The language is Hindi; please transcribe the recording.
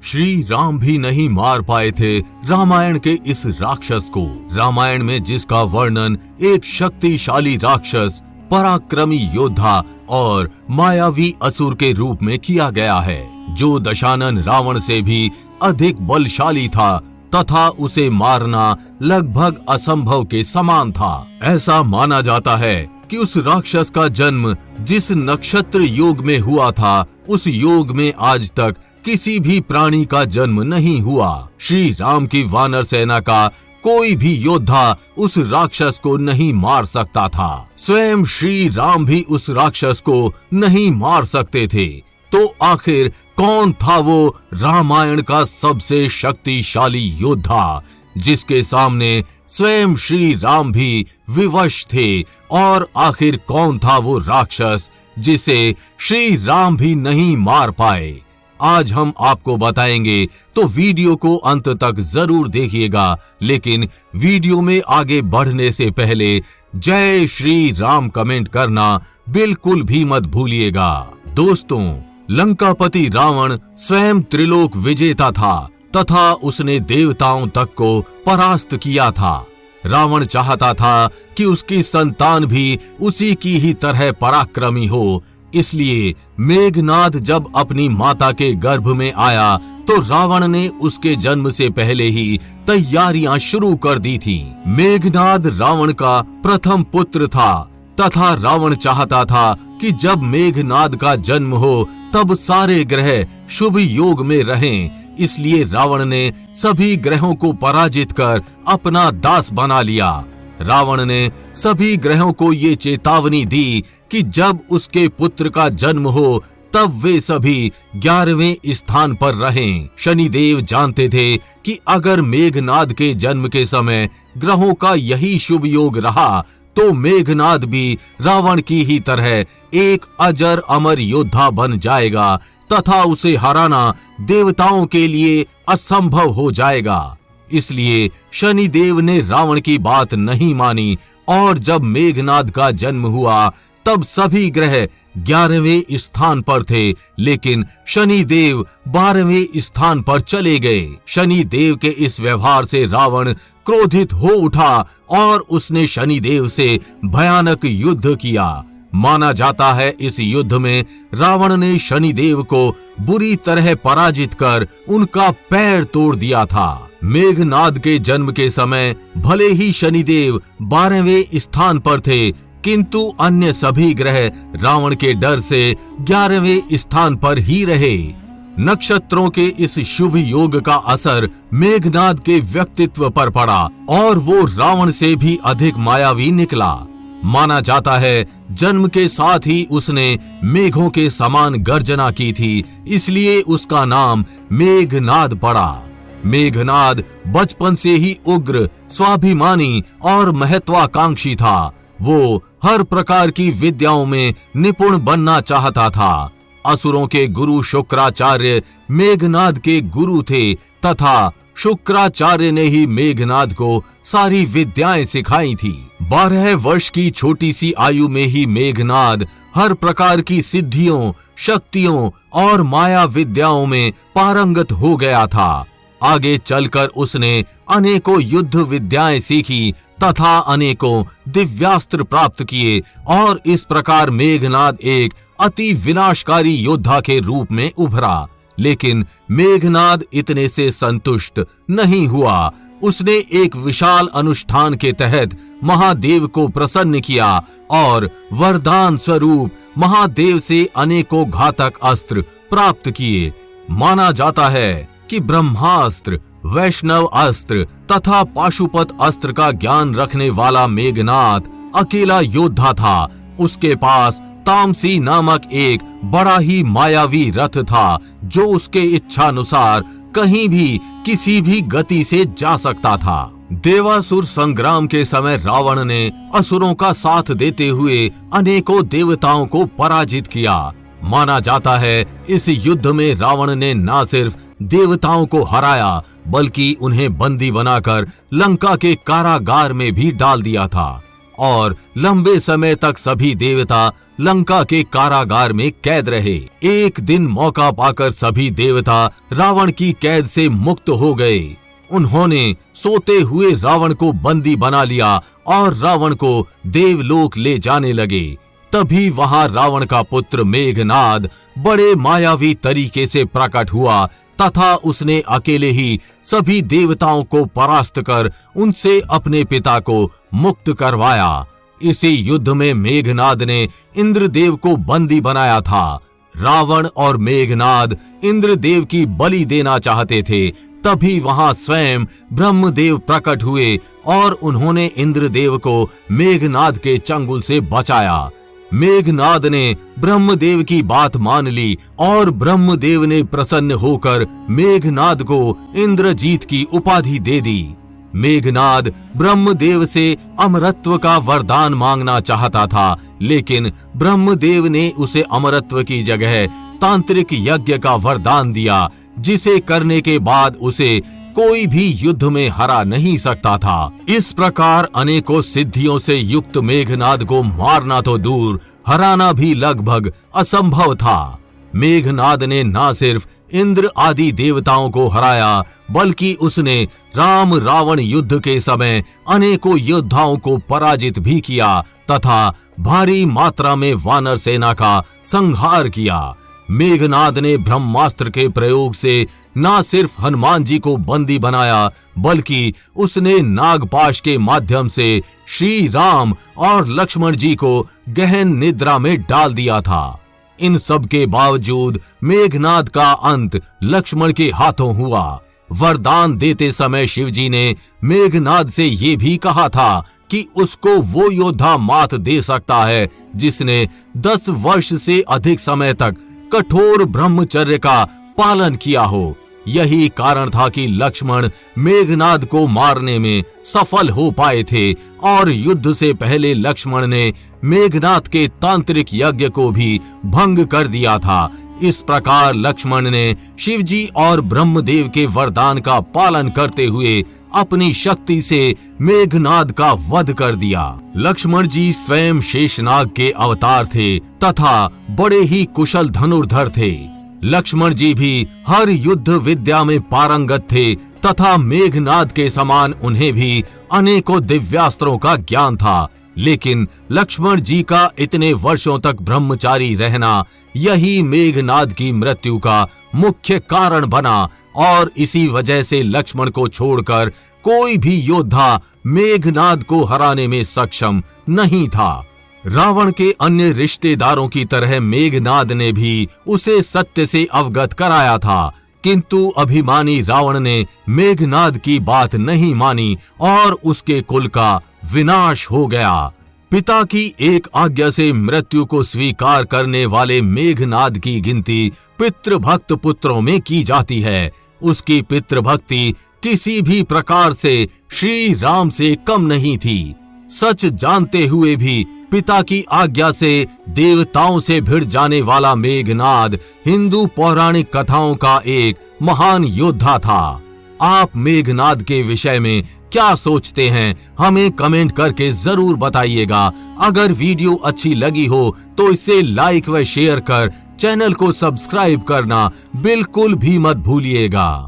श्री राम भी नहीं मार पाए थे रामायण के इस राक्षस को। रामायण में जिसका वर्णन एक शक्तिशाली राक्षस, पराक्रमी योद्धा और मायावी असुर के रूप में किया गया है, जो दशानन रावण से भी अधिक बलशाली था तथा उसे मारना लगभग असंभव के समान था। ऐसा माना जाता है कि उस राक्षस का जन्म जिस नक्षत्र योग में हुआ था, उस योग में आज तक किसी भी प्राणी का जन्म नहीं हुआ। श्री राम की वानर सेना का कोई भी योद्धा उस राक्षस को नहीं मार सकता था। स्वयं श्री राम भी उस राक्षस को नहीं मार सकते थे। तो आखिर कौन था वो रामायण का सबसे शक्तिशाली योद्धा, जिसके सामने स्वयं श्री राम भी विवश थे? और आखिर कौन था वो राक्षस जिसे श्री राम भी नहीं मार पाए? आज हम आपको बताएंगे, तो वीडियो को अंत तक जरूर देखिएगा। लेकिन वीडियो में आगे बढ़ने से पहले जय श्री राम कमेंट करना बिल्कुल भी मत भूलिएगा। दोस्तों, लंकापति रावण स्वयं त्रिलोक विजेता था तथा उसने देवताओं तक को परास्त किया था। रावण चाहता था कि उसकी संतान भी उसी की ही तरह पराक्रमी हो। इसलिए मेघनाद जब अपनी माता के गर्भ में आया तो रावण ने उसके जन्म से पहले ही तैयारियां शुरू कर दी थी। मेघनाद रावण का प्रथम पुत्र था तथा रावण चाहता था कि जब मेघनाद का जन्म हो तब सारे ग्रह शुभ योग में रहें। इसलिए रावण ने सभी ग्रहों को पराजित कर अपना दास बना लिया। रावण ने सभी ग्रहों को ये चेतावनी दी कि जब उसके पुत्र का जन्म हो तब वे सभी 11वें स्थान पर रहें। शनिदेव जानते थे कि अगर मेघनाद के जन्म के समय ग्रहों का यही शुभ योग रहा तो मेघनाद भी रावण की ही तरह एक अजर अमर योद्धा बन जाएगा तथा उसे हराना देवताओं के लिए असंभव हो जाएगा। इसलिए शनिदेव ने रावण की बात नहीं मानी और जब मेघनाद का जन्म हुआ तब सभी ग्रह 11वें स्थान पर थे, लेकिन शनिदेव 12वें स्थान पर चले गए। शनिदेव के इस व्यवहार से रावण क्रोधित हो उठा और उसने शनिदेव से भयानक युद्ध किया। माना जाता है इस युद्ध में रावण ने शनिदेव को बुरी तरह पराजित कर उनका पैर तोड़ दिया था। मेघनाद के जन्म के समय भले ही शनिदेव 12वें स्थान पर थे, किंतु अन्य सभी ग्रह रावण के डर से 11वें स्थान पर ही रहे। नक्षत्रों के इस शुभ योग का असर मेघनाद के व्यक्तित्व पर पड़ा और वो रावण से भी अधिक मायावी निकला। माना जाता है जन्म के साथ ही उसने मेघों के समान गर्जना की थी, इसलिए उसका नाम मेघनाद पड़ा। मेघनाद बचपन से ही उग्र, स्वाभिमानी और महत्वाकांक्षी था। वो हर प्रकार की विद्याओं में निपुण बनना चाहता था। असुरों के गुरु शुक्राचार्य मेघनाद के गुरु थे तथा शुक्राचार्य ने ही मेघनाद को सारी विद्याएं सिखाई थी। 12 वर्ष की छोटी सी आयु में ही मेघनाद हर प्रकार की सिद्धियों, शक्तियों और माया विद्याओं में पारंगत हो गया था। आगे चलकर उसने अनेकों युद्ध विद्याएं सीखी तथा अनेकों दिव्यास्त्र प्राप्त किए और इस प्रकार मेघनाद एक अति विनाशकारी योद्धा के रूप में उभरा। लेकिन मेघनाद इतने से संतुष्ट नहीं हुआ। उसने एक विशाल अनुष्ठान के तहत महादेव को प्रसन्न किया और वरदान स्वरूप महादेव से अनेकों घातक अस्त्र प्राप्त किए। माना जाता है कि ब्रह्मास्त्र, वैष्णव अस्त्र तथा पाशुपत अस्त्र का ज्ञान रखने वाला मेघनाद अकेला योद्धा था। उसके पास तामसी नामक एक बड़ा ही मायावी रथ था, जो उसके इच्छानुसार कहीं भी किसी भी गति से जा सकता था। देवासुर संग्राम के समय रावण ने असुरों का साथ देते हुए अनेकों देवताओं को पराजित किया। माना जाता है इस युद्ध में रावण ने न सिर्फ देवताओं को हराया बल्कि उन्हें बंदी बनाकर लंका के कारागार में भी डाल दिया था। और लंबे समय तक सभी देवता लंका के कारागार में कैद रहे। एक दिन मौका पाकर सभी देवता रावण की कैद से मुक्त हो गए। उन्होंने सोते हुए रावण को बंदी बना लिया और रावण को देवलोक ले जाने लगे। तभी वहां रावण का पुत्र मेघनाद बड़े मायावी तरीके से प्रकट हुआ तथा उसने अकेले ही सभी देवताओं को परास्त कर उनसे अपने पिता को मुक्त करवाया। इसी युद्ध में मेघनाद ने इंद्रदेव को बंदी बनाया था। रावण और मेघनाद इंद्रदेव की बलि देना चाहते थे। तभी वहां स्वयं ब्रह्मदेव प्रकट हुए और उन्होंने इंद्रदेव को मेघनाद के चंगुल से बचाया। मेघनाद ने ब्रह्मदेव की बात मान ली और ब्रह्मदेव ने प्रसन्न होकर मेघनाद को इंद्रजीत की उपाधि दे दी। मेघनाद ब्रह्मदेव से अमरत्व का वरदान मांगना चाहता था, लेकिन ब्रह्मदेव ने उसे अमरत्व की जगह तांत्रिक यज्ञ का वरदान दिया, जिसे करने के बाद उसे कोई भी युद्ध में हरा नहीं सकता था। इस प्रकार अनेकों सिद्धियों से युक्त मेघनाद को मारना तो दूर, हराना भी लगभग असंभव था। मेघनाद ने न सिर्फ इंद्र आदि देवताओं को हराया, बल्कि उसने राम रावण युद्ध के समय अनेकों योद्धाओं को पराजित भी किया तथा भारी मात्रा में वानर सेना का संहार किया। मेघनाद ने ब्रह्मास्त्र के प्रयोग से न सिर्फ हनुमान जी को बंदी बनाया, बल्कि उसने नागपाश के माध्यम से श्री राम और लक्ष्मण जी को गहन निद्रा में डाल दिया था। इन सब के बावजूद मेघनाद का अंत लक्ष्मण के हाथों हुआ। वरदान देते समय शिवजी ने मेघनाद से ये भी कहा था कि उसको वो योद्धा मात दे सकता है जिसने 10 वर्ष से अधिक समय तक कठोर ब्रह्मचर्य का पालन किया हो। यही कारण था कि लक्ष्मण मेघनाद को मारने में सफल हो पाए थे और युद्ध से पहले लक्ष्मण ने मेघनाद के तांत्रिक यज्ञ को भी भंग कर दिया था। इस प्रकार लक्ष्मण ने शिवजी और ब्रह्मदेव के वरदान का पालन करते हुए अपनी शक्ति से मेघनाद का वध कर दिया। लक्ष्मण जी स्वयं शेषनाग के अवतार थे तथा बड़े ही कुशल धनुर्धर थे। लक्ष्मण जी भी हर युद्ध विद्या में पारंगत थे तथा मेघनाद के समान उन्हें भी अनेकों दिव्यास्त्रों का ज्ञान था। लेकिन लक्ष्मण जी का इतने वर्षों तक ब्रह्मचारी रहना यही मेघनाद की मृत्यु का मुख्य कारण बना और इसी वजह से लक्ष्मण को छोड़कर कोई भी योद्धा मेघनाद को हराने में सक्षम नहीं था। रावण के अन्य रिश्तेदारों की तरह मेघनाद ने भी उसे सत्य से अवगत कराया था, किंतु अभिमानी रावण ने मेघनाद की बात नहीं मानी और उसके कुल का विनाश हो गया। पिता की एक आज्ञा से मृत्यु को स्वीकार करने वाले मेघनाद की गिनती पितृभक्त पुत्रों में की जाती है। उसकी पितृभक्ति किसी भी प्रकार से श्री राम से कम नहीं थी। सच जानते हुए भी पिता की आज्ञा से देवताओं से भिड़ जाने वाला मेघनाद हिंदू पौराणिक कथाओं का एक महान योद्धा था। आप मेघनाद के विषय में क्या सोचते हैं, हमें कमेंट करके जरूर बताइएगा। अगर वीडियो अच्छी लगी हो तो इसे लाइक व शेयर कर चैनल को सब्सक्राइब करना बिल्कुल भी मत भूलिएगा।